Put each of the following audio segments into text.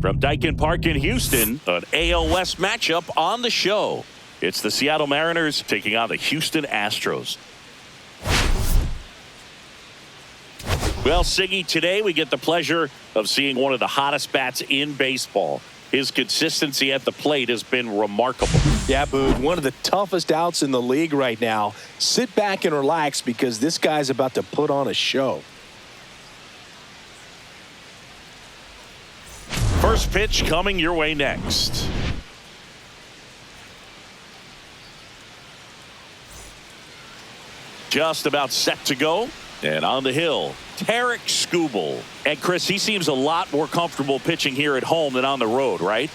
From Dyken Park in Houston, an AL West matchup on the show. It's the Seattle Mariners taking on the Houston Astros. Well, Siggy, today we get the pleasure of seeing one of the hottest bats in baseball. His consistency at the plate has been remarkable. Yeah, Boog, one of the toughest outs in the league right now. Sit back and relax because this guy's about to put on a show. First pitch coming your way next. Just about set to go. And on the hill, H.OU-T.Skubal. And Chris, he seems a lot more comfortable pitching here at home than on the road, right?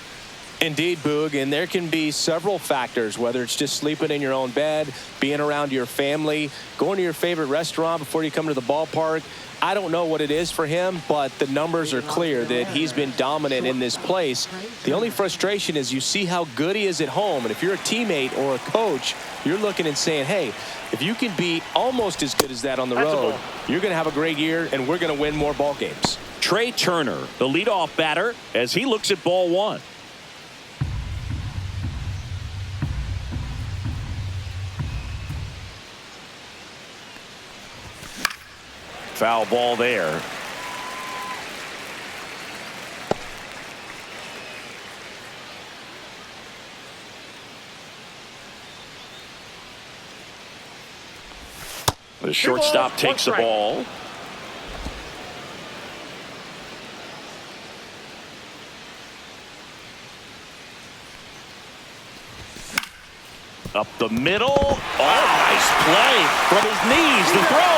Indeed, Boog, and there can be several factors, whether it's just sleeping in your own bed, being around your family, going to your favorite restaurant before you come to the ballpark. I don't know what it is for him, but the numbers are clear that he's been dominant in this place. The only frustration is you see how good he is at home, and if you're a teammate or a coach, you're looking and saying, hey, if you can be almost as good as that on the road, you're going to have a great year, and we're going to win more ball games. Trey Turner, the leadoff batter, as he looks at ball one. Foul ball there. The shortstop takes the ball. Up the middle. Oh, nice play from his knees. The throw.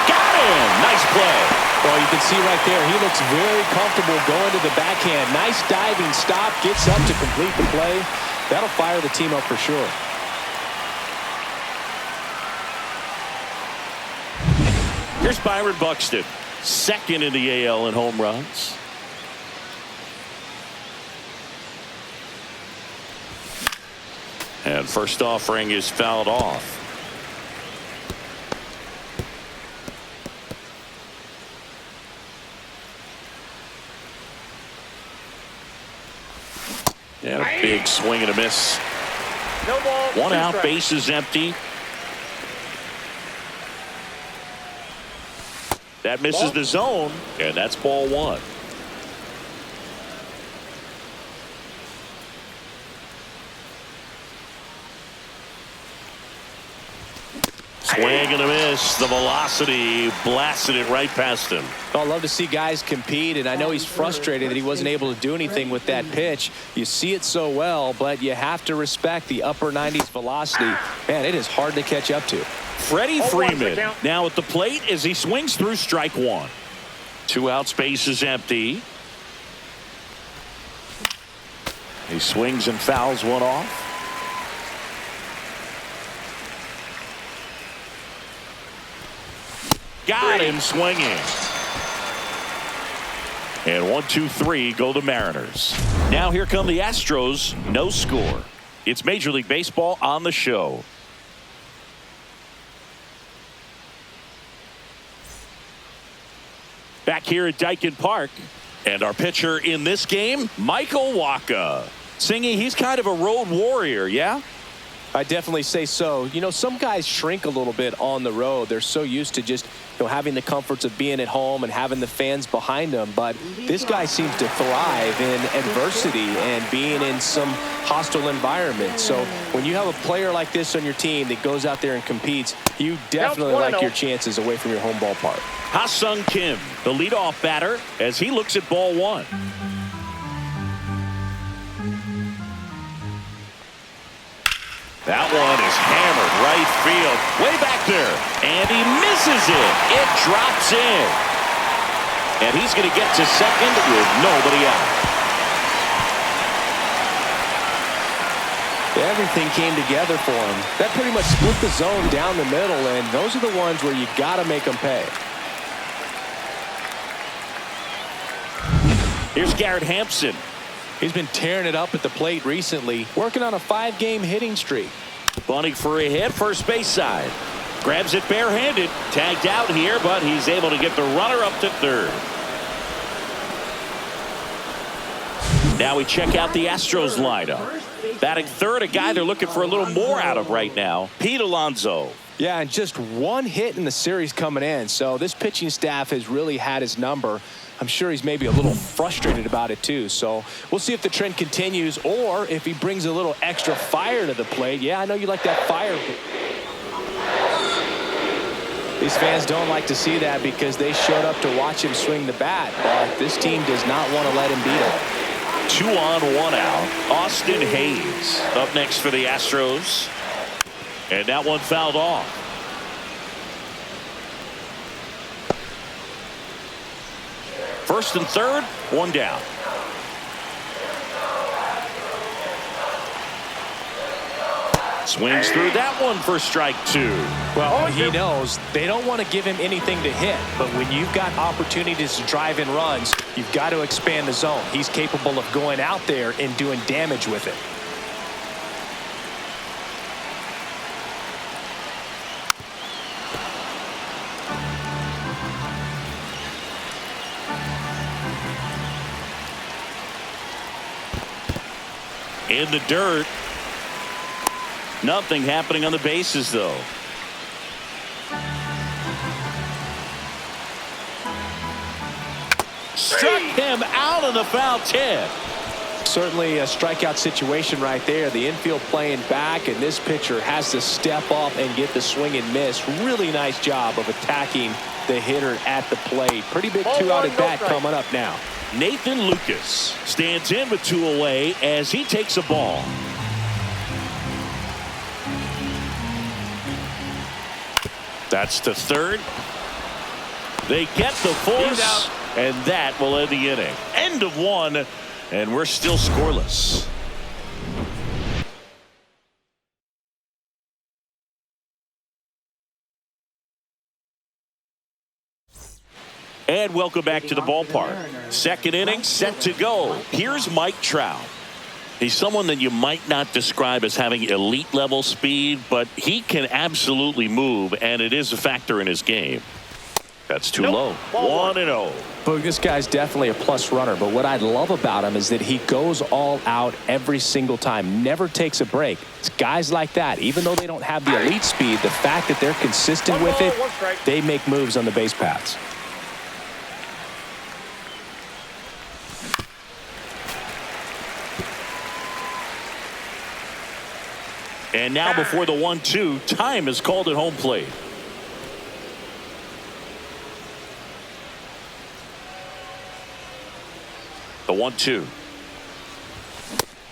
Got him. Nice play. Well, you can see right there, he looks very comfortable going to the backhand. Nice diving stop. Gets up to complete the play. That'll fire the team up for sure. Here's Byron Buxton, second in the AL in home runs. And first offering is fouled off. And a big swing and a miss. No ball. One out, base is empty. That misses the zone, and that's ball one. Swing and a miss. The velocity blasted it right past him. I love to see guys compete, and I know he's frustrated that he wasn't able to do anything with that pitch. You see it so well, but you have to respect the upper 90s velocity. Man, it is hard to catch up to. Freddie Freeman now at the plate as he swings through strike one. Two outs, base is empty. He swings and fouls one off. Got him swinging. And 1-2-3 go the Mariners. Now here come the Astros. No score. It's Major League Baseball on the show. Back here at Dyken Park. And our pitcher in this game, M.Wacha. Singy, he's kind of a road warrior, yeah? I definitely say so. You know, some guys shrink a little bit on the road. They're so used to just, having the comforts of being at home and having the fans behind them. But this guy seems to thrive in adversity and being in some hostile environment. So when you have a player like this on your team that goes out there and competes, you definitely like your chances away from your home ballpark. Ha-Sung Kim, the leadoff batter, as he looks at ball one. That one is hammered right field, way back there, and he misses it. It drops in, and he's going to get to second with nobody out. Everything came together for him. That pretty much split the zone down the middle, and those are the ones where you got to make them pay. Here's Garrett Hampson. He's been tearing it up at the plate recently, working on a 5-game hitting streak. Bunting for a hit, first base side. Grabs it barehanded. Tagged out here, but he's able to get the runner up to third. Now we check out the Astros lineup. Batting third, a guy they're looking for a little more out of right now, Pete Alonso. Yeah, and just one hit in the series coming in. So this pitching staff has really had his number. I'm sure he's maybe a little frustrated about it too. So we'll see if the trend continues or if he brings a little extra fire to the plate. Yeah, I know you like that fire. These fans don't like to see that because they showed up to watch him swing the bat. But this team does not want to let him beat him. 2 on, 1 out. Austin Hayes up next for the Astros. And that one fouled off. First and third, 1 down. Swings through that one for strike 2. Well, he knows they don't want to give him anything to hit, but when you've got opportunities to drive in runs, you've got to expand the zone. He's capable of going out there and doing damage with it. In the dirt. Nothing happening on the bases, though. Struck him out on the foul tip. Certainly a strikeout situation right there. The infield playing back, and this pitcher has to step up and get the swing and miss. Really nice job of attacking the hitter at the plate. Pretty big 2-out at bat coming up now. Nathan Lucas stands in with 2 away as he takes a ball. That's to third. They get the force, and that will end the inning. End of 1, and we're still scoreless. And welcome back to the ballpark. Second inning set to go. Here's Mike Trout. He's someone that you might not describe as having elite level speed, but he can absolutely move, and it is a factor in his game. That's too low. 1-0. But this guy's definitely a plus runner, but what I love about him is that he goes all out every single time, never takes a break. It's guys like that, even though they don't have the elite speed, the fact that they're consistent with it, they make moves on the base paths. And now before the 1-2, time is called at home plate. The 1-2.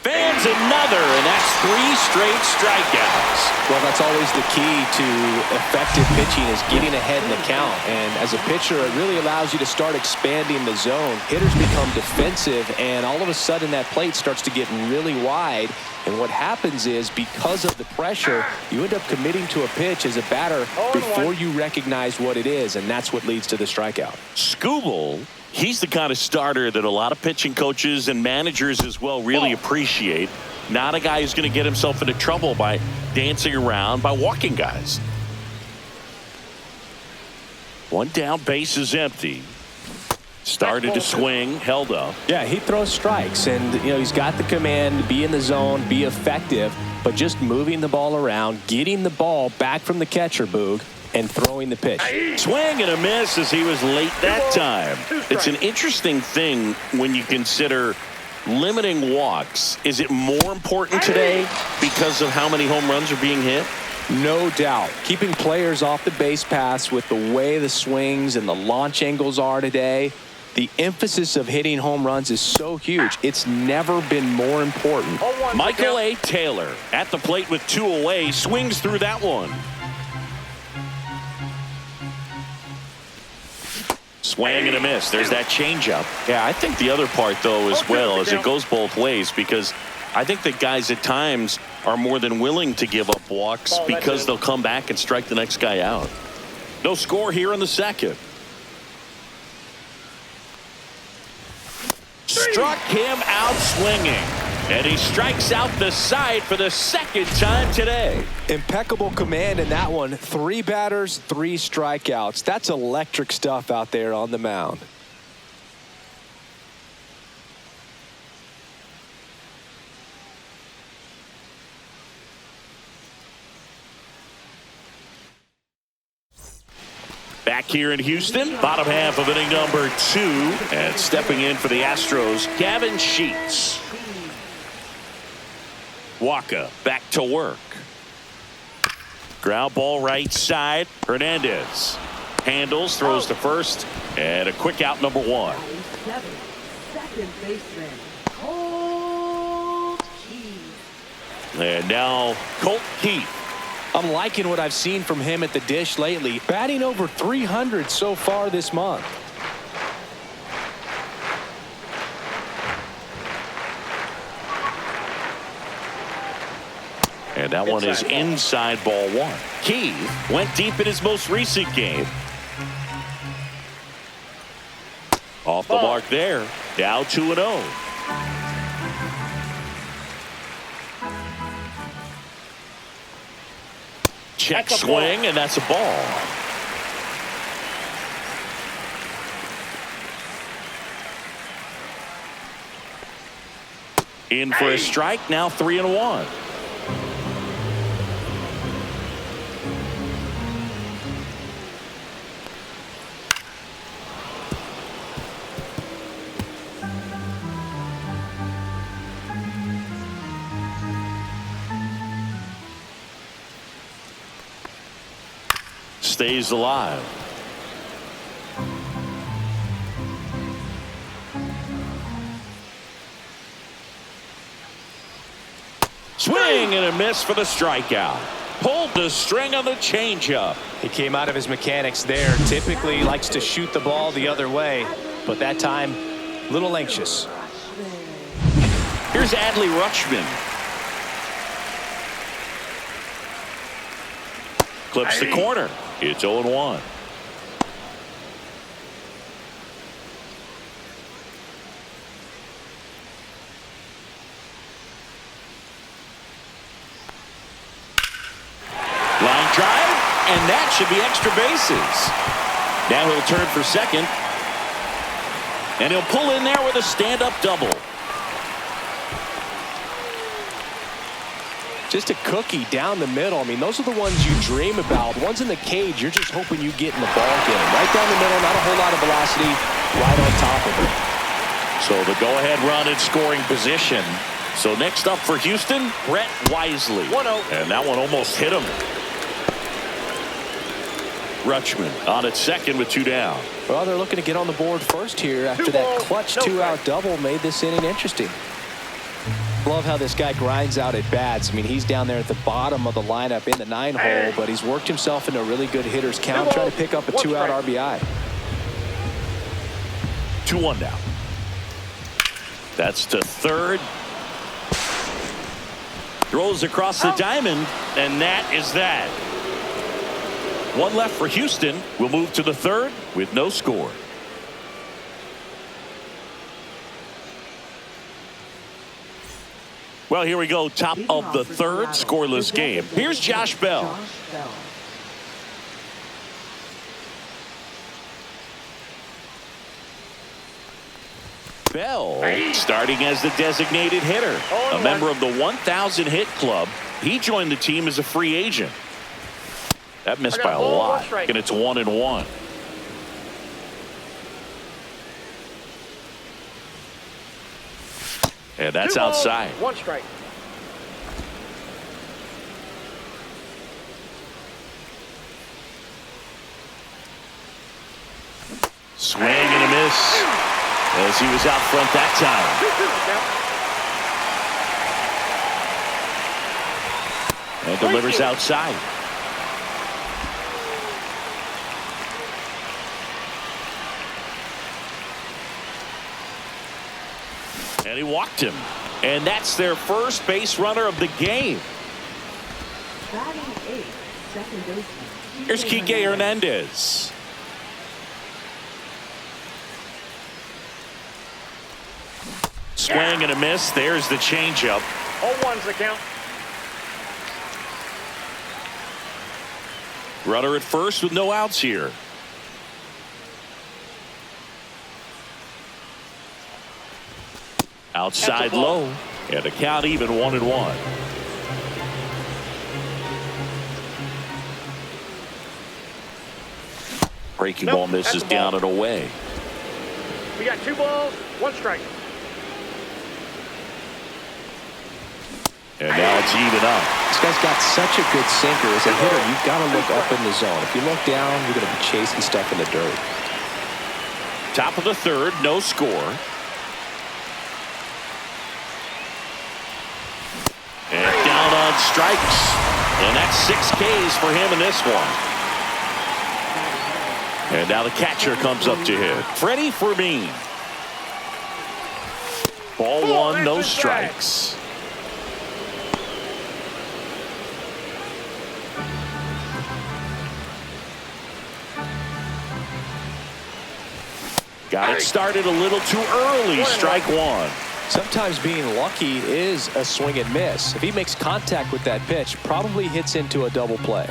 Fans another, and that's 3 straight strikeouts. Well, that's always the key to effective pitching is getting ahead in the count. And as a pitcher, it really allows you to start expanding the zone. Hitters become defensive, and all of a sudden that plate starts to get really wide. And what happens is because of the pressure, you end up committing to a pitch as a batter before you recognize what it is, and that's what leads to the strikeout. Skubal, he's the kind of starter that a lot of pitching coaches and managers as well really appreciate. Not a guy who's going to get himself into trouble by dancing around, by walking guys. 1 down, base is empty. Started to swing, held up. Yeah, he throws strikes, and he's got the command to be in the zone, be effective, but just moving the ball around, getting the ball back from the catcher, Boog, and throwing the pitch. Swing and a miss as he was late that time. It's an interesting thing when you consider limiting walks. Is it more important today because of how many home runs are being hit? No doubt. Keeping players off the base paths with the way the swings and the launch angles are today, the emphasis of hitting home runs is so huge. It's never been more important. Michael A. Taylor at the plate with 2 away, swings through that one. Swing and a miss. There's that changeup. Yeah, I think the other part, though, as well, is it goes both ways, because I think that guys at times are more than willing to give up walks because they'll come back and strike the next guy out. No score here in the second. Struck him out swinging. And he strikes out the side for the second time today. Impeccable command in that one. 3 batters, 3 strikeouts. That's electric stuff out there on the mound. Back here in Houston, bottom half of inning number 2. And stepping in for the Astros, Gavin Sheets. Wacha back to work. Ground ball right side. Hernandez handles, throws to first, and a quick out, number 1. Second baseman, Keith. And now Colt Keith. I'm liking what I've seen from him at the dish lately. Batting over 300 so far this month. And that one is inside, ball 1. Keith went deep in his most recent game. Off the mark there. Now 2-0. Check swing, and that's a ball. In for a strike, now 3-1. Stays alive. Swing and a miss for the strikeout. Pulled the string on the changeup. He came out of his mechanics there. Typically likes to shoot the ball the other way, but that time a little anxious. Here's Adley Rutschman. Clips the corner. It's 0-1. Line drive, and that should be extra bases. Now he'll turn for second, and he'll pull in there with a stand-up double. Just a cookie down the middle. I mean, those are the ones you dream about. Ones in the cage, you're just hoping you get in the ball game. Right down the middle, not a whole lot of velocity, right on top of it. So the go-ahead run in scoring position. So next up for Houston, Brett Wisely. 1-0. And that one almost hit him. Rutschman on at second with 2 down. Well, they're looking to get on the board first here after that clutch 2-out double made this inning interesting. Love how this guy grinds out at bats. I mean, he's down there at the bottom of the lineup in the 9-hole, but he's worked himself into a really good hitter's count, trying to pick up a 2-out RBI. 2-1 now. That's to third. Throws across the diamond, and that is that. One left for Houston. We'll move to the third with no score. Well, here we go. Top of the third, scoreless game. Here's Josh Bell. Bell starting as the designated hitter. A member of the 1,000 hit club. He joined the team as a free agent. That missed by a lot, and it's 1-1. And that's outside. 1 strike. Swing and a miss as he was out front that time. And delivers outside. And he walked him. And that's their first base runner of the game. Batting 8th, second baseman. Here's Kike Hernandez. Swing and a miss. There's the changeup. 0-1's the count. Runner at first with no outs here. Outside low, and a count even 1-1. Breaking ball misses down and away. We got 2 balls, 1 strike. And now it's even up. This guy's got such a good sinker. As a hitter, you've got to look up in the zone. If you look down, you're going to be chasing stuff in the dirt. Top of the 3rd, no score. And down on strikes. And that's 6 Ks for him in this one. And now the catcher comes up to hit. Freddie Fermin. Ball 1, no strikes. Got it started a little too early. Strike 1. Sometimes being lucky is a swing and miss. If he makes contact with that pitch, probably hits into a double play.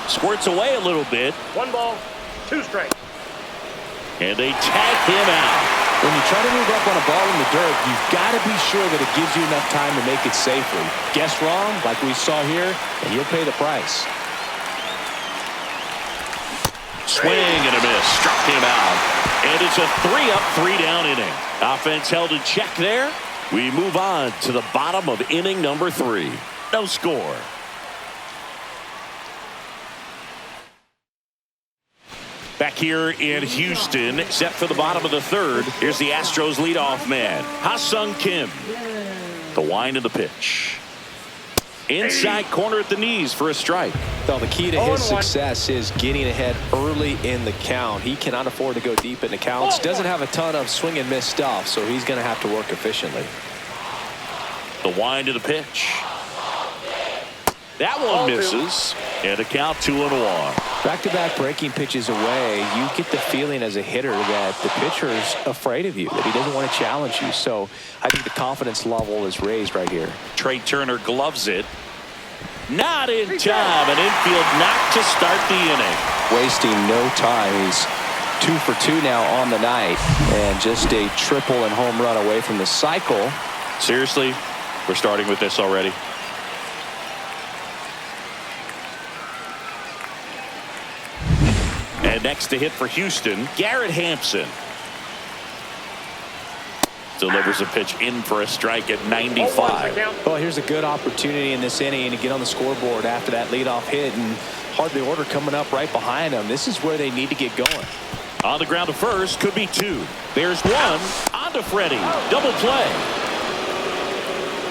Squirts away a little bit. 1 ball, 2 strikes. And they tag him out. When you try to move up on a ball in the dirt, you've got to be sure that it gives you enough time to make it safely. Guess wrong, like we saw here, and you'll pay the price. Swing and a miss. Struck him out. And it's a 3-up, 3-down inning. Offense held in check there. We move on to the bottom of inning number 3. No score. Back here in Houston, set for the bottom of the 3rd. Here's the Astros leadoff man, Ha-Sung Kim. The wind of the pitch. Inside corner at the knees for a strike. Well, the key to his success is getting ahead early in the count. He cannot afford to go deep in the counts. Doesn't have a ton of swing and miss stuff, so he's going to have to work efficiently. The wind of the pitch. That one misses. And a count 2-1. Back-to-back breaking pitches away, you get the feeling as a hitter that the pitcher's afraid of you, that he doesn't want to challenge you. So I think the confidence level is raised right here. Trey Turner gloves it. Not in time. An infield knock to start the inning. Wasting no time. He's 2 for 2 now on the night, and just a triple and home run away from the cycle. Seriously, we're starting with this already. And next to hit for Houston, Garrett Hampson. Delivers a pitch in for a strike at 95. Well, here's a good opportunity in this inning to get on the scoreboard after that leadoff hit, and hardly order coming up right behind them. This is where they need to get going. On the ground to first, could be 2. There's 1. On to Freddie. Double play.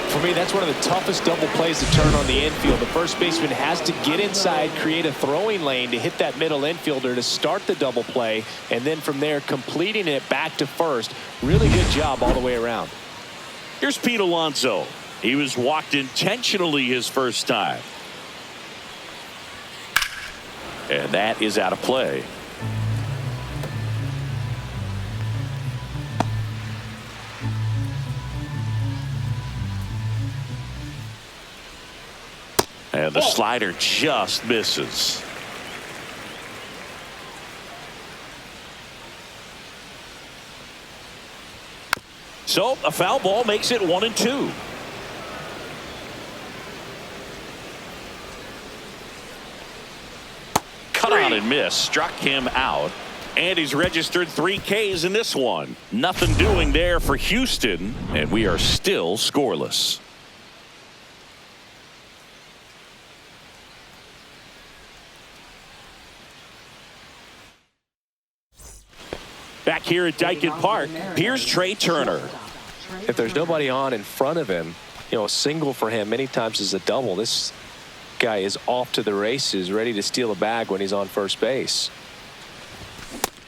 For me, that's one of the toughest double plays to turn on the infield. The first baseman has to get inside, create a throwing lane to hit that middle infielder to start the double play, and then from there completing it back to first. Really good job all the way around. Here's Pete Alonso. He was walked intentionally his first time. And that is out of play. And the slider just misses. So a foul ball makes it 1-2. Cut on and miss. Struck him out. And he's registered 3 Ks in this one. Nothing doing there for Houston. And we are still scoreless. Back here at Dyken Park, here's Trey Turner. If there's nobody on in front of him, a single for him many times is a double. This guy is off to the races, ready to steal a bag when he's on first base.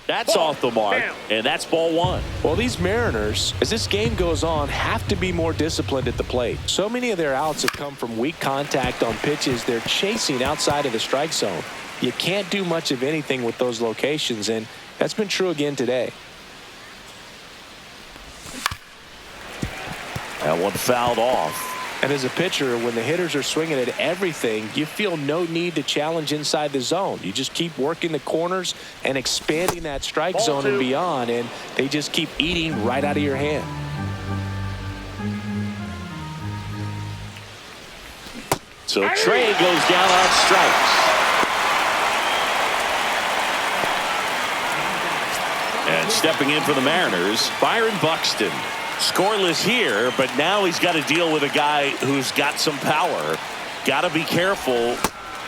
That's off the mark, and that's ball 1. Well, these Mariners, as this game goes on, have to be more disciplined at the plate. So many of their outs have come from weak contact on pitches they're chasing outside of the strike zone. You can't do much of anything with those locations, and that's been true again today. That one fouled off. And as a pitcher, when the hitters are swinging at everything, you feel no need to challenge inside the zone. You just keep working the corners and expanding that strike zone and beyond, and they just keep eating right out of your hand. So Trey goes down on strikes. And stepping in for the Mariners, Byron Buxton. Scoreless here, but now he's got to deal with a guy who's got some power. Got to be careful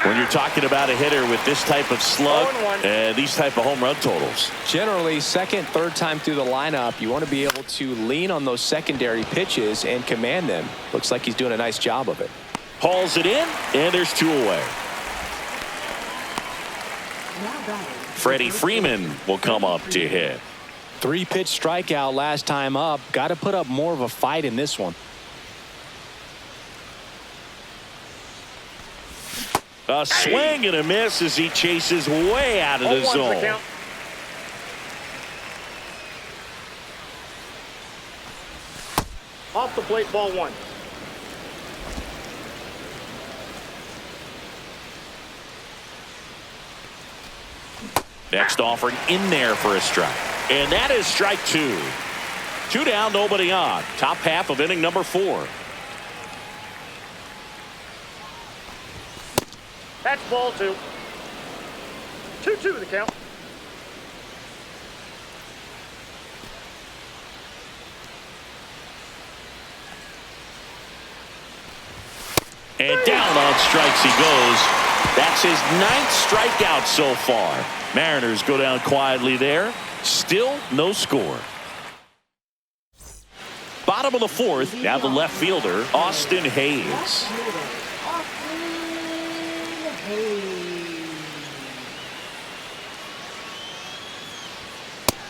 when you're talking about a hitter with this type of slug and these type of home run totals. Generally, second, third time through the lineup, you want to be able to lean on those secondary pitches and command them. Looks like he's doing a nice job of it. Hauls it in, and there's 2 away. Freddie Freeman will come up to hit. 3-pitch strikeout last time up. Got to put up more of a fight in this one. A swing and a miss as he chases way out of the zone. Off the plate, ball 1. Next offering in there for a strike. And that is strike 2. 2 down, nobody on. Top half of inning number 4. That's ball 2. 2-2 the count. And down on strikes he goes. That's his 9th strikeout so far. Mariners go down quietly there. Still no score. Bottom of the 4th. Now the left fielder, Austin Hayes.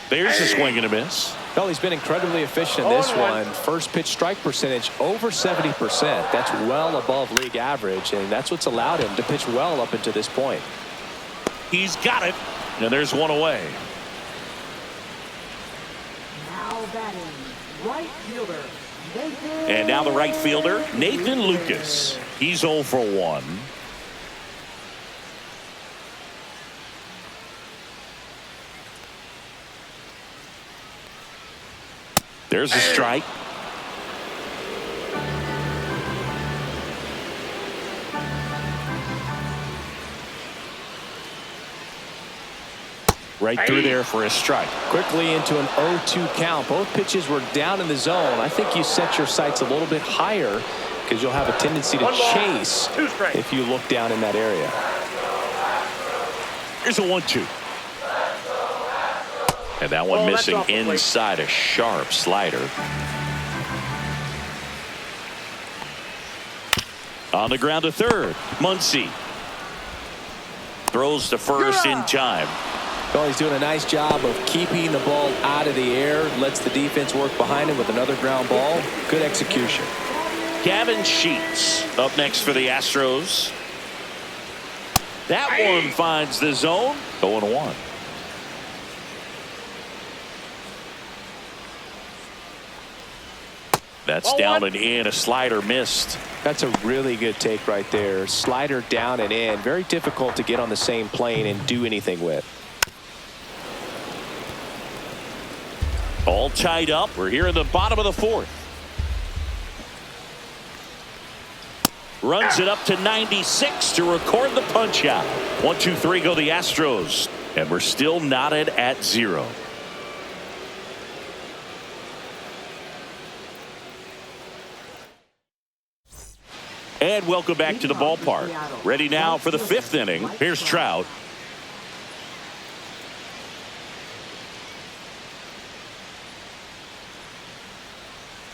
There's a swing and a miss. Well, he's been incredibly efficient in this one. First pitch strike percentage over 70%. That's well above league average, and that's what's allowed him to pitch well up until this point. He's got it, and there's 1 away. Now batting, right fielder, Nathan. And now the right fielder, Nathan Lucas. He's 0 for 1. There's a strike. Right through there for a strike. Quickly into an 0-2 count. Both pitches were down in the zone. I think you set your sights a little bit higher because you'll have a tendency to chase if you look down in that area. Here's a 1-2. And that one missing inside a sharp slider. On the ground to third. Muncy throws to first in time. Well, he's doing a nice job of keeping the ball out of the air. Lets the defense work behind him with another ground ball. Good execution. Gavin Sheets up next for the Astros. That one finds the zone. 0-1. That's down and in. A slider missed. That's a really good take right there. Slider down and in. Very difficult to get on the same plane and do anything with. All tied up. We're here in the bottom of the 4th. Runs it up to 96 to record the punch out. 1-2-3 go the Astros. And we're still knotted at 0. And welcome back to the ballpark. Ready now for the 5th inning. Here's Trout.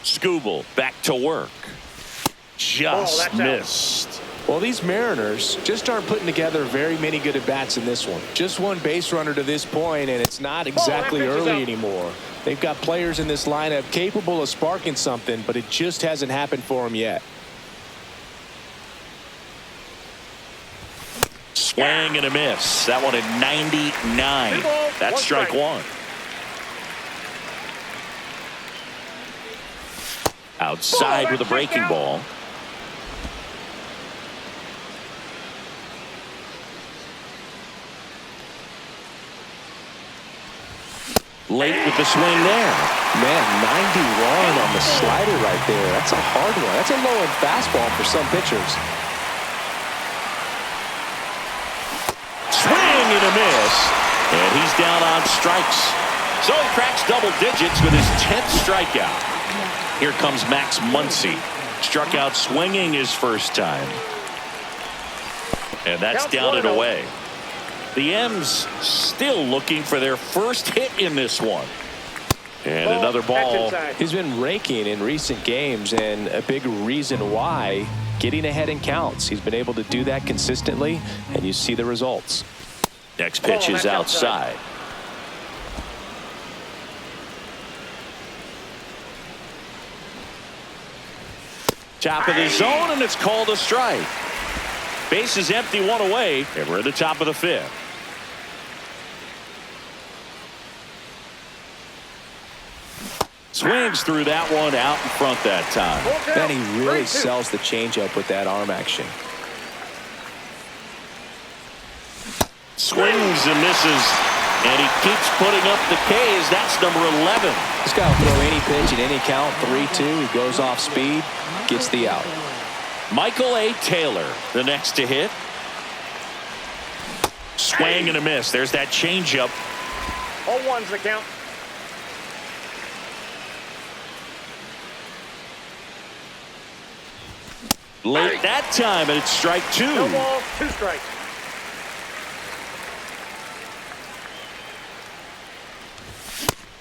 Skubal back to work. Just missed. Well, these Mariners just aren't putting together very many good at-bats in this one. Just one base runner to this point, and it's not exactly early anymore. They've got players in this lineup capable of sparking something, but it just hasn't happened for them yet. Swing and a miss. That one at 99. That's strike 1. Outside with a breaking ball. Late with the swing there. Man, 91 on the slider right there. That's a hard one. That's a low-end fastball for some pitchers. a miss, and he's down on strikes. So he cracks double digits with his 10th strikeout. Here comes Max Muncy. Struck out swinging his first time. And that's down and away. The M's still looking for their first hit in this one. And another ball. He's been raking in recent games, and a big reason why, getting ahead in counts. He's been able to do that consistently, and you see the results. Next pitch is outside. Top of the zone, and it's called a strike. Base is empty, one away, and we're at the top of the 5th. Swings through that one out in front that time. Then he really sells the changeup with that arm action. Swings and misses, and he keeps putting up the K's. That's number 11. This guy will throw any pitch in any count, 3-2. He goes off speed, gets the out. Michael A. Taylor, the next to hit. Swing and a miss. There's that changeup. 0-1's the count. Late that time, and it's strike 2. No ball, 2 strikes.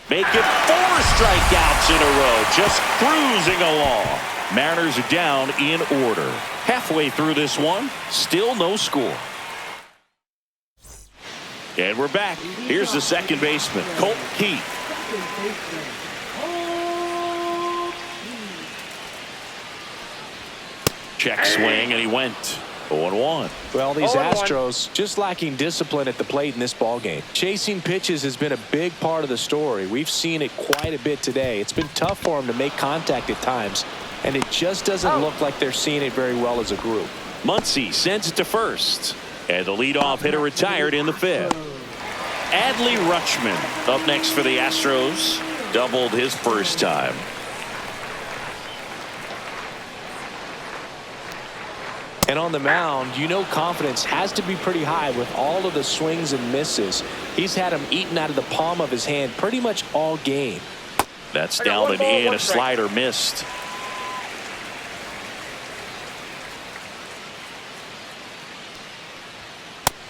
Make it 4 strikeouts in a row, just cruising along. Mariners are down in order. Halfway through this one, still no score. And we're back. Here's the second baseman, Colt Keith. Check swing, and he went 0-1. Well, these 0-1. Astros just lacking discipline at the plate in this ballgame. Chasing pitches has been a big part of the story. We've seen it quite a bit today. It's been tough for them to make contact at times, and it just doesn't look like they're seeing it very well as a group. Muncy sends it to first, and the leadoff hitter retired in the 5th. Adley Rutschman up next for the Astros. Doubled his first time. And on the mound, you know confidence has to be pretty high with all of the swings and misses. He's had them eaten out of the palm of his hand pretty much all game. That's down and in. A slider missed.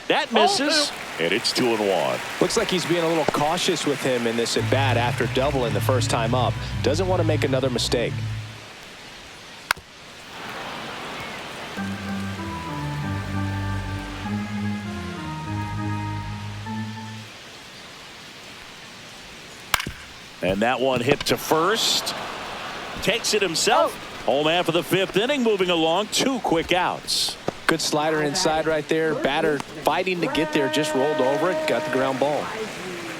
That misses, and it's 2-1. Looks like he's being a little cautious with him in this at bat after doubling the first time up. Doesn't want to make another mistake. And that one hit to first. Takes it himself. Home half of the 5th inning, moving along. 2 quick outs. Good slider inside right there. Batter fighting to get there, just rolled over it, got the ground ball.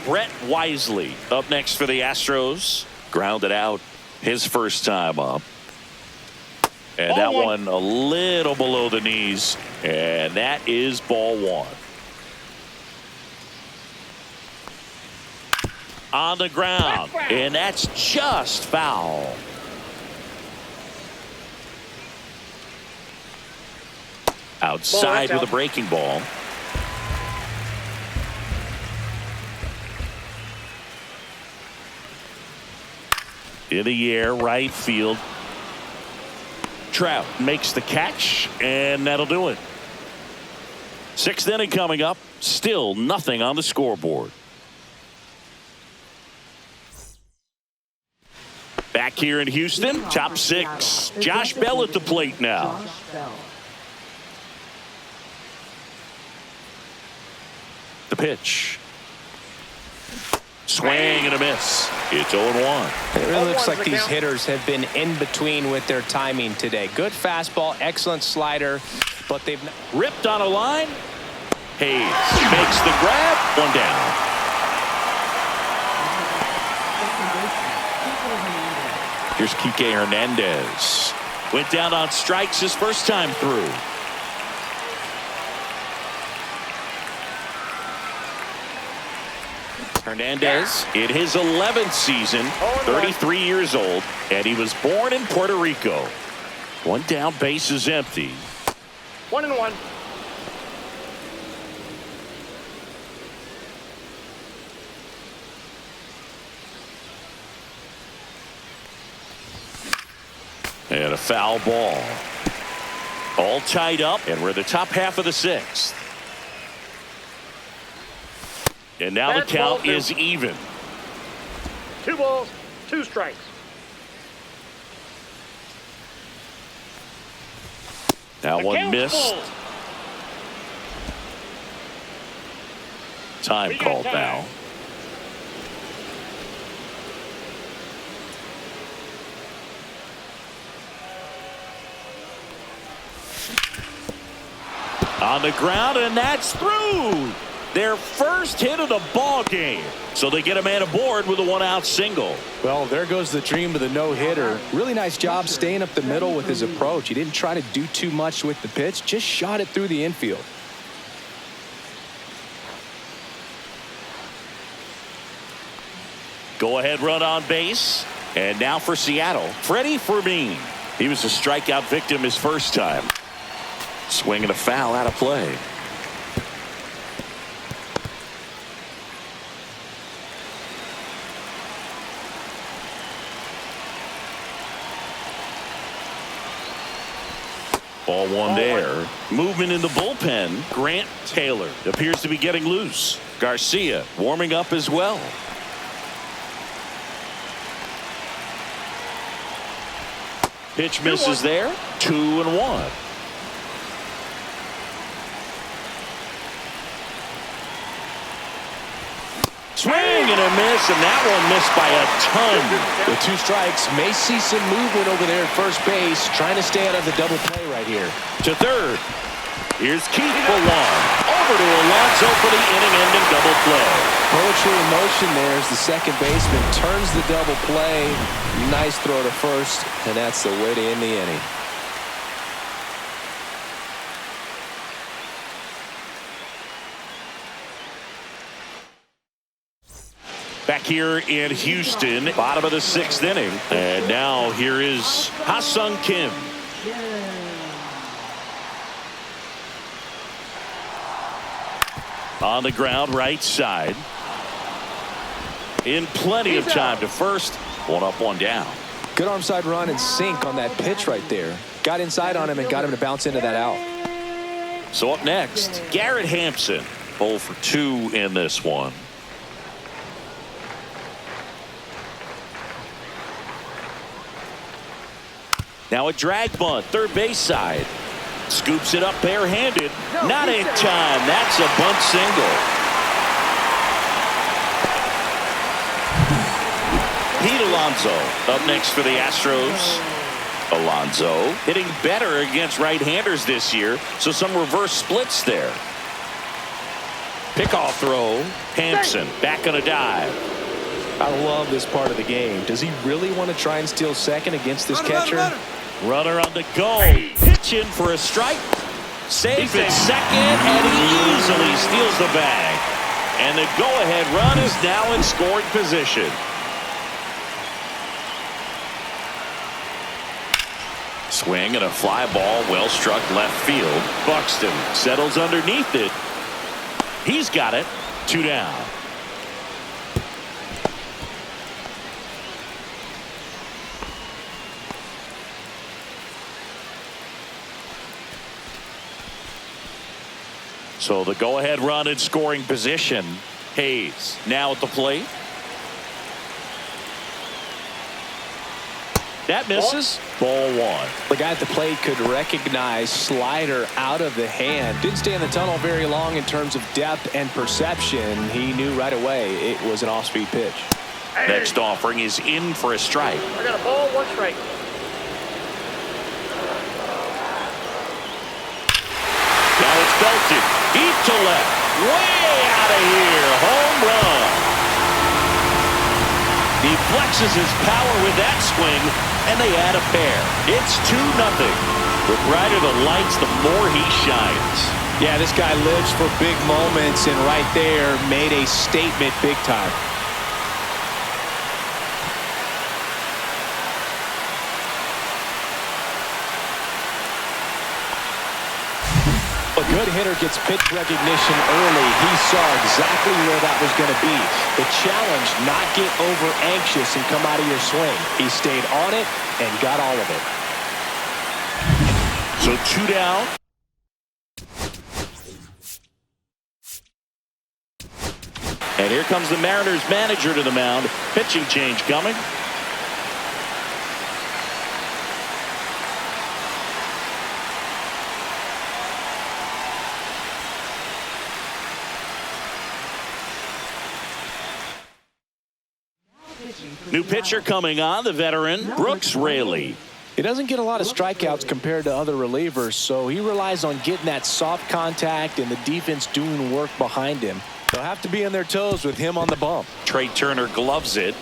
Brett Wisely up next for the Astros. Grounded out his first time up. And that one a little below the knees. And that is ball 1. On the ground, and that's just foul. Outside with a breaking ball. In the air, right field. Trout makes the catch, and that'll do it. 6th inning coming up. Still nothing on the scoreboard. Back here in Houston, top 6. Josh Bell at the plate now. The pitch. Swing and a miss. It's 0-1. It really looks like these hitters have been in between with their timing today. Good fastball, excellent slider, but they've ripped on a line. Hayes makes the grab. 1 down. Here's Kike Hernandez. Went down on strikes his first time through. Hernandez in his 11th season, 33 years old, and he was born in Puerto Rico. 1 down, base is empty. 1-1. And a foul ball. All tied up, and we're in the top half of the sixth. And now the count is even. 2 balls, 2 strikes. That one missed. Time called now. On the ground, and that's through. Their first hit of the ball game. So they get a man aboard with a 1-out single. Well, there goes the dream of the no-hitter. Really nice job staying up the middle with his approach. He didn't try to do too much with the pitch, just shot it through the infield. Go-ahead run on base. And now for Seattle, Freddie Fermin. He was a strikeout victim his first time. Swinging a foul out of play. Ball one there. Movement in the bullpen. Grant Taylor appears to be getting loose. Garcia warming up as well. Pitch misses there. 2-1. Swing and a miss, and that one missed by a ton. With 2 strikes, may see some movement over there at first base, trying to stay out of the double play right here. To third. Here's Keith for one. Over to Alonso for the inning-ending double play. Poetry in motion there as the second baseman turns the double play. Nice throw to first, and that's the way to end the inning. Back here in Houston, bottom of the 6th inning. And now here is Ha-Sung Kim. On the ground, right side. In plenty of time to first. 1 up, 1 down. Good arm side run and sink on that pitch right there. Got inside on him and got him to bounce into that out. So up next, Garrett Hampson. 0 for 2 in this one. Now a drag bunt, third base side. Scoops it up barehanded. Not in time. That's a bunt single. Pete Alonso up next for the Astros. Alonso hitting better against right-handers this year, so some reverse splits there. Pickoff throw. Hampson back on a dive. I love this part of the game. Does he really want to try and steal second against this catcher? Runner on the go. Pitching for a strike. Safe at second, and he easily steals the bag. And the go-ahead run is now in scoring position. Swing and a fly ball, well struck left field. Buxton settles underneath it. He's got it. 2 down. So the go-ahead run in scoring position. Hayes now at the plate. That misses. Ball 1. The guy at the plate could recognize slider out of the hand. Didn't stay in the tunnel very long in terms of depth and perception. He knew right away it was an off-speed pitch. Next offering is in for a strike. I got a ball, 1 strike. Now it's belted deep to left, way out of here. Home run. He flexes his power with that swing, and they add a pair. It's 2-0. The brighter the lights, the more he shines. Yeah, this guy lives for big moments, and right there made a statement big time. A good hitter gets pitch recognition early. He saw exactly where that was going to be. The challenge, not get over anxious and come out of your swing. He stayed on it and got all of it. So 2 down. And here comes the Mariners manager to the mound. Pitching change coming. New pitcher coming on, the veteran, Brooks Raley. He doesn't get a lot of strikeouts compared to other relievers, so he relies on getting that soft contact and the defense doing work behind him. They'll have to be on their toes with him on the bump. Trey Turner gloves it,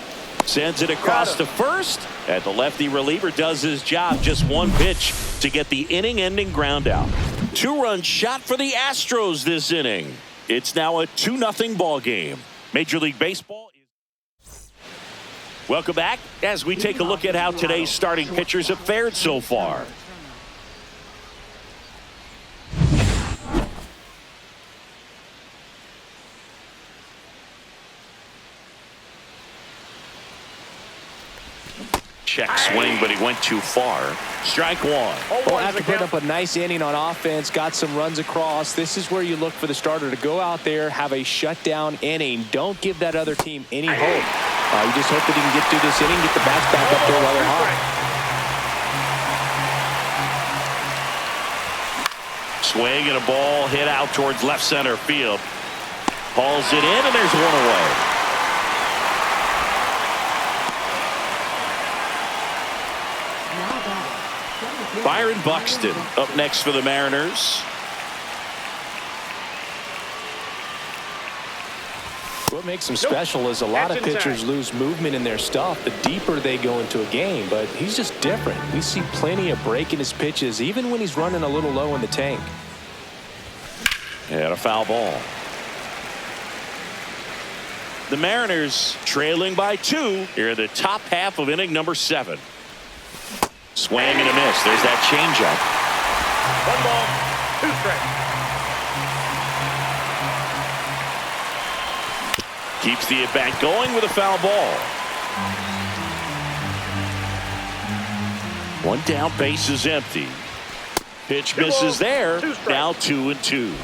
sends it across to first, and the lefty reliever does his job. Just one pitch to get the inning-ending ground out. 2-run shot for the Astros this inning. It's now a 2-0 ball game. Major League Baseball. Welcome back as we take a look at how today's starting pitchers have fared so far. Check swing, but he went too far. Strike one. Well, after putting up a nice inning on offense, got some runs across, this is where you look for the starter to go out there, have a shutdown inning. Don't give that other team any hope. You just hope that he can get through this inning, get the bats back up there while they're hot. Swing and a ball hit out towards left center field. Hauls it in, and there's one away. Byron Buxton up next for the Mariners. What makes him special is a lot of pitchers lose movement in their stuff the deeper they go into a game, but he's just different. We see plenty of break in his pitches, even when he's running a little low in the tank. And a foul ball. The Mariners trailing by 2 here in the top half of inning number 7. Swing and a miss. There's that changeup. 1 ball, 2 strikes. Keeps the at-bat going with a foul ball. 1 down, base is empty. Pitch misses there. Now 2-2.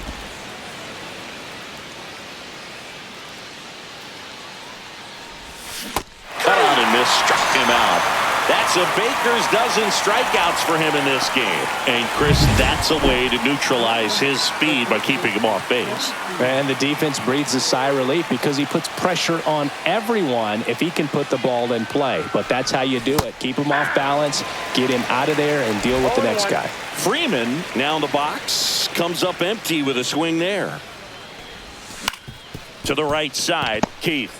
Cut out and miss, struck him out. That's a baker's dozen strikeouts for him in this game. And, Chris, that's a way to neutralize his speed by keeping him off base. And the defense breathes a sigh of relief because he puts pressure on everyone if he can put the ball in play. But that's how you do it. Keep him off balance, get him out of there, and deal with the next guy. Freeman now in the box. Comes up empty with a swing there. To the right side, Keith.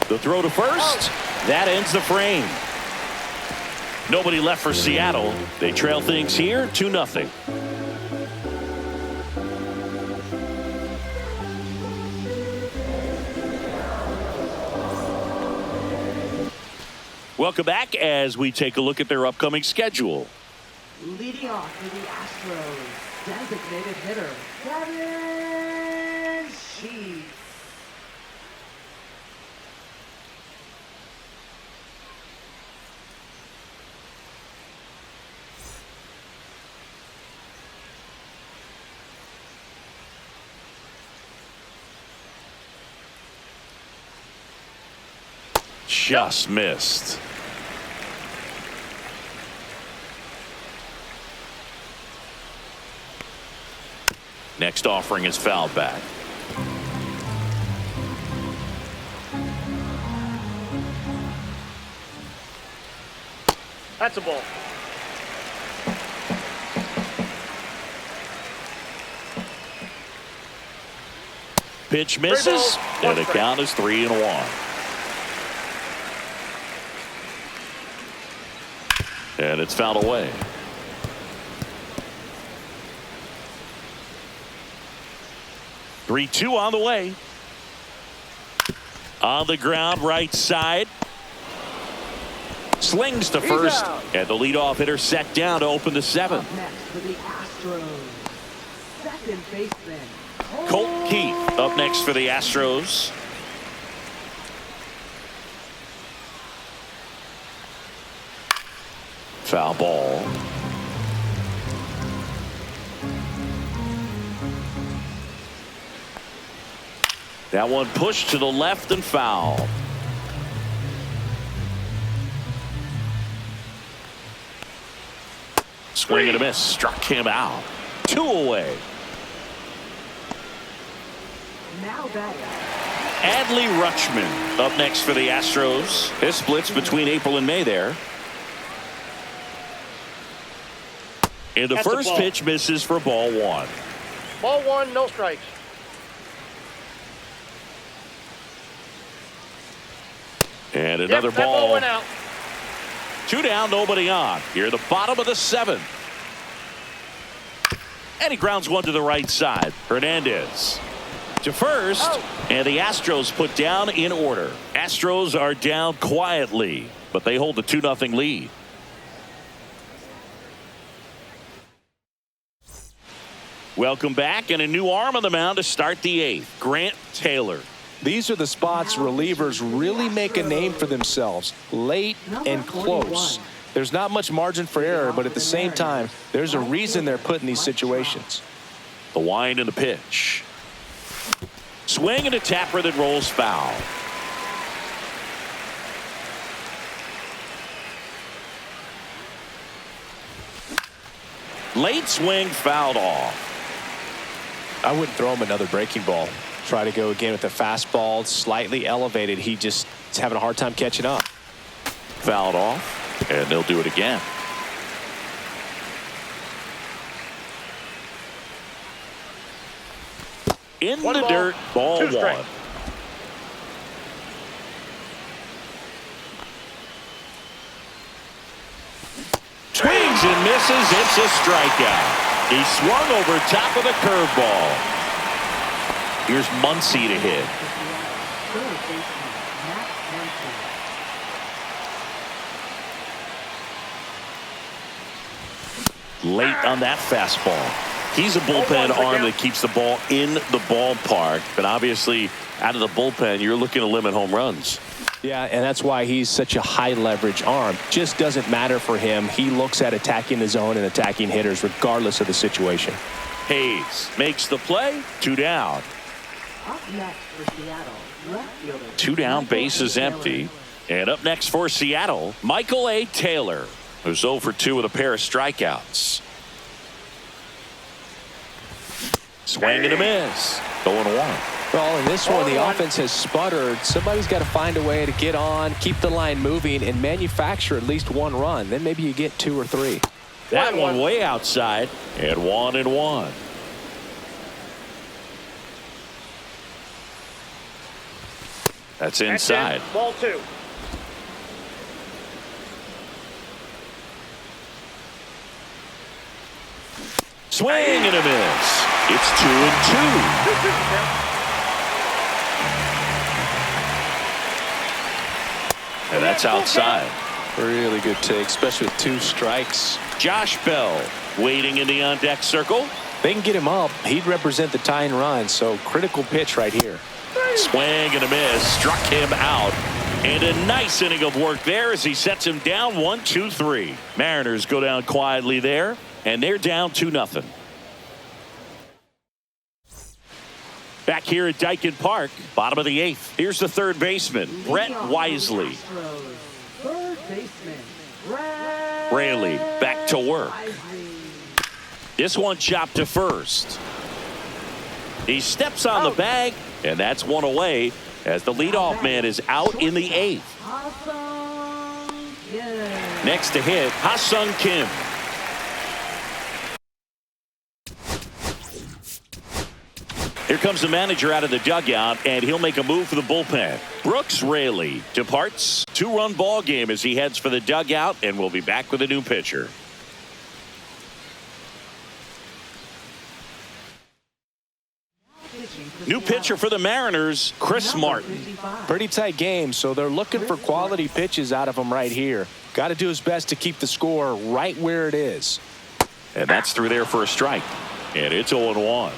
The throw to first. That ends the frame. Nobody left for Seattle. They trail things here 2-0. Welcome back as we take a look at their upcoming schedule. Leading off for the Astros, designated hitter, Kevin Sheets. Just missed. Next offering is fouled back. That's a ball. Pitch misses, and the count is 3-1. And it's fouled away. Three-2 on the way. On the ground, right side. Slings to first, and the leadoff hitter set down to open the 7th. Up next for the Astros, second baseman, Colt Keith up next for the Astros. Foul ball. That one pushed to the left and foul. Swing and a miss. Struck him out. 2 away. Now batting. Adley Rutschman up next for the Astros. His splits between April and May there. And the first pitch misses for ball 1. Ball 1, no strikes. And another That ball went out. 2 down, nobody on. Here at the bottom of the 7th. And he grounds one to the right side. Hernandez to first. And the Astros put down in order. Astros are down quietly, but they hold a 2-0 lead. Welcome back, and a new arm on the mound to start the 8th. Grant Taylor. These are the spots relievers really make a name for themselves, late and close. There's not much margin for error, but at the same time, there's a reason they're put in these situations. The wind and the pitch. Swing and a tapper that rolls foul. Late swing fouled off. I wouldn't throw him another breaking ball. Try to go again with the fastball, slightly elevated. He just is having a hard time catching up. Fouled off, and they'll do it again. In the dirt, ball 1. Swings and misses. It's a strikeout. He swung over top of the curveball. Here's Muncy to hit. Late on that fastball. He's a bullpen arm that keeps the ball in the ballpark, but obviously out of the bullpen you're looking to limit home runs. Yeah, and that's why he's such a high leverage arm. Just doesn't matter for him. He looks at attacking the zone and attacking hitters regardless of the situation. Hayes makes the play. 2 down. Up next for Seattle, left fielder. 2 down, bases empty. And up next for Seattle, Michael A. Taylor, who's 0 for 2 with a pair of strikeouts. Swing and a miss. 0-1. Well, in this one, the offense has sputtered. Somebody's got to find a way to get on, keep the line moving, and manufacture at least 1 run. Then maybe you get 2 or 3. That one way outside, and 1-1. That's inside. Ball 2. Swing and a miss. It's 2-2. And that's outside. Really good take, especially with 2 strikes. Josh Bell waiting in the on-deck circle. They can get him up. He'd represent the tying run, so critical pitch right here. Swing and a miss. Struck him out. And a nice inning of work there as he sets him down 1-2-3. Mariners go down quietly there, and they're down 2-0. Back here at Dyken Park, bottom of the 8th. Here's the third baseman, Brett Wisely. Third baseman, Raley back to work. This one chopped to first. He steps on the bag, and that's 1 away as the leadoff man is out in the 8th. Next to hit, Ha-Sung Kim. Here comes the manager out of the dugout, and he'll make a move for the bullpen. Brooks Raley departs. 2-run ball game as he heads for the dugout, and we'll be back with a new pitcher. New pitcher for the Mariners, Chris Martin. Pretty tight game, so they're looking for quality pitches out of him right here. Got to do his best to keep the score right where it is. And that's through there for a strike. And it's 0-1.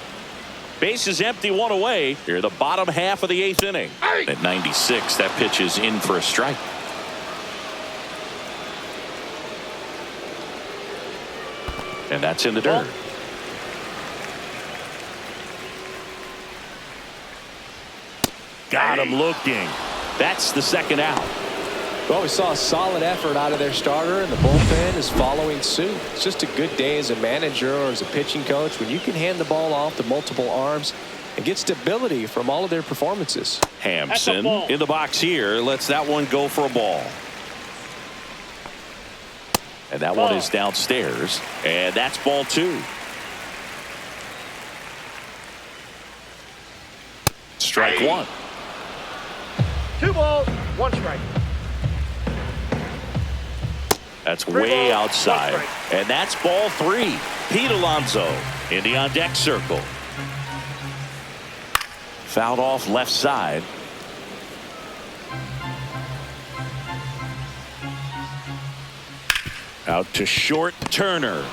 Base is empty, 1 away. Here, the bottom half of the 8th inning. At 96, that pitch is in for a strike. And that's in the dirt. Got him looking. That's the second out. Well, we saw a solid effort out of their starter, and the bullpen is following suit. It's just a good day as a manager or as a pitching coach when you can hand the ball off to multiple arms and get stability from all of their performances. Hampson in the box here lets that one go for a ball. And that one is downstairs, and that's ball 2. Strike 1. 2 balls, 1 strike. That's 3 way balls, outside. 1 strike. And that's ball 3. Pete Alonso in the on-deck circle. Fouled off left side. Out to short, Turner.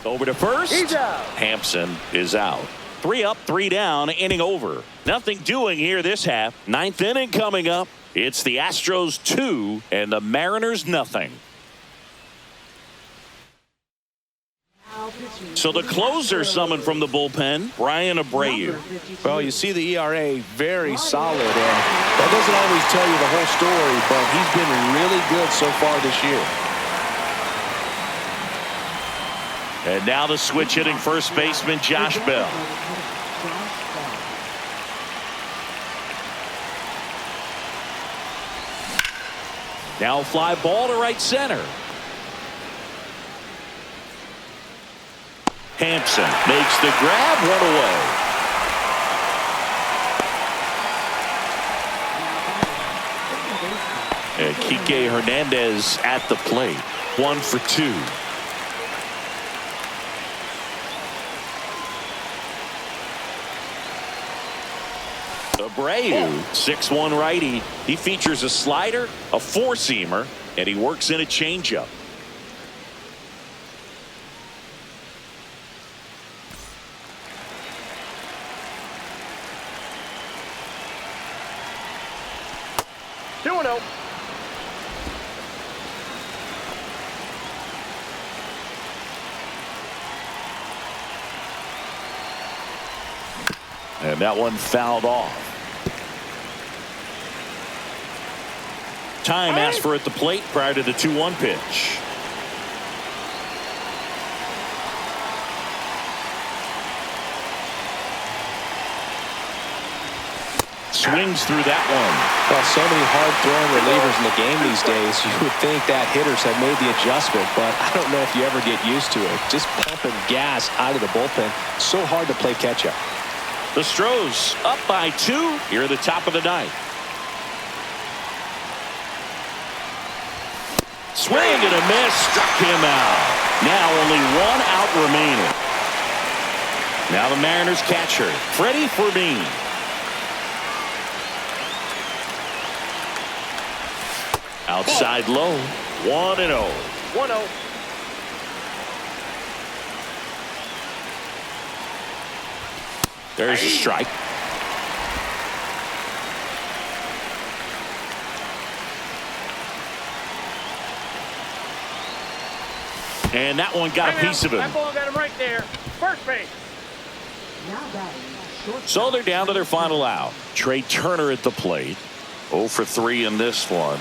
Over to first. He's out. Hampson is out. 3 up, 3 down, inning over. Nothing doing here this half. 9th inning coming up. It's the Astros 2 and the Mariners nothing. So the closer summoned from the bullpen, Brian Abreu. Well, you see the ERA very solid, and that doesn't always tell you the whole story, but he's been really good so far this year. And now the switch hitting first baseman Josh Bell. Now fly ball to right center. Hampson makes the grab, 1 away. And Kike Hernandez at the plate. 1 for 2. Abreu, 6'1" righty. He features a slider, a 4-seamer, and he works in a changeup. And that one fouled off. Time asked for at the plate prior to the 2-1 pitch. Swings through that one. Well, so many hard-throwing relievers in the game these days, you would think that hitters have made the adjustment, but I don't know if you ever get used to it. Just pumping gas out of the bullpen. So hard to play catch-up. The Stros up by 2 here at the top of the 9th. Swing and a miss, struck him out. Now only 1 out remaining. Now the Mariners catcher, Freddie Fermin. Outside low, 1-0. 1-0. There's a strike. And that one got a piece of him. That ball got him right there. First base. So they're down to their final out. Trey Turner at the plate. 0 for 3 in this one.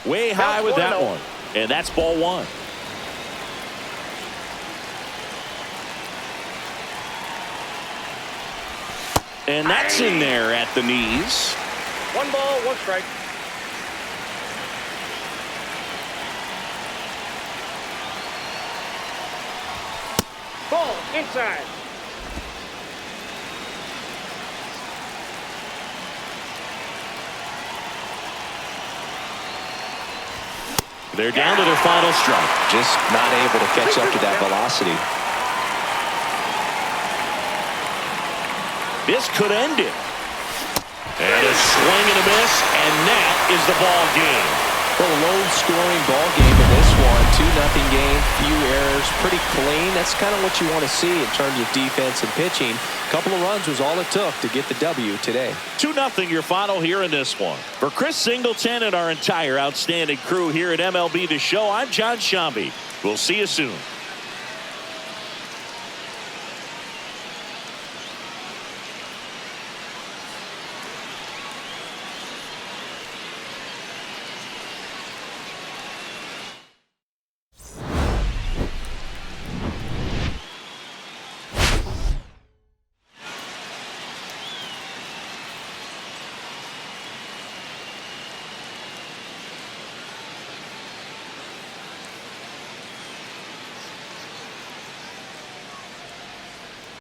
Way high with that one. And that's ball 1. And that's in there at the knees. 1 ball, 1 strike. Ball inside. They're down to their final strike. Just not able to catch up to that velocity. This could end it. And a swing and a miss, and that is the ball game. Well, a low-scoring ball game in this one. 2-0 game, few errors, pretty clean. That's kind of what you want to see in terms of defense and pitching. A couple of runs was all it took to get the W today. 2-0 your final here in this one. For Chris Singleton and our entire outstanding crew here at MLB The Show, I'm John Shambi. We'll see you soon.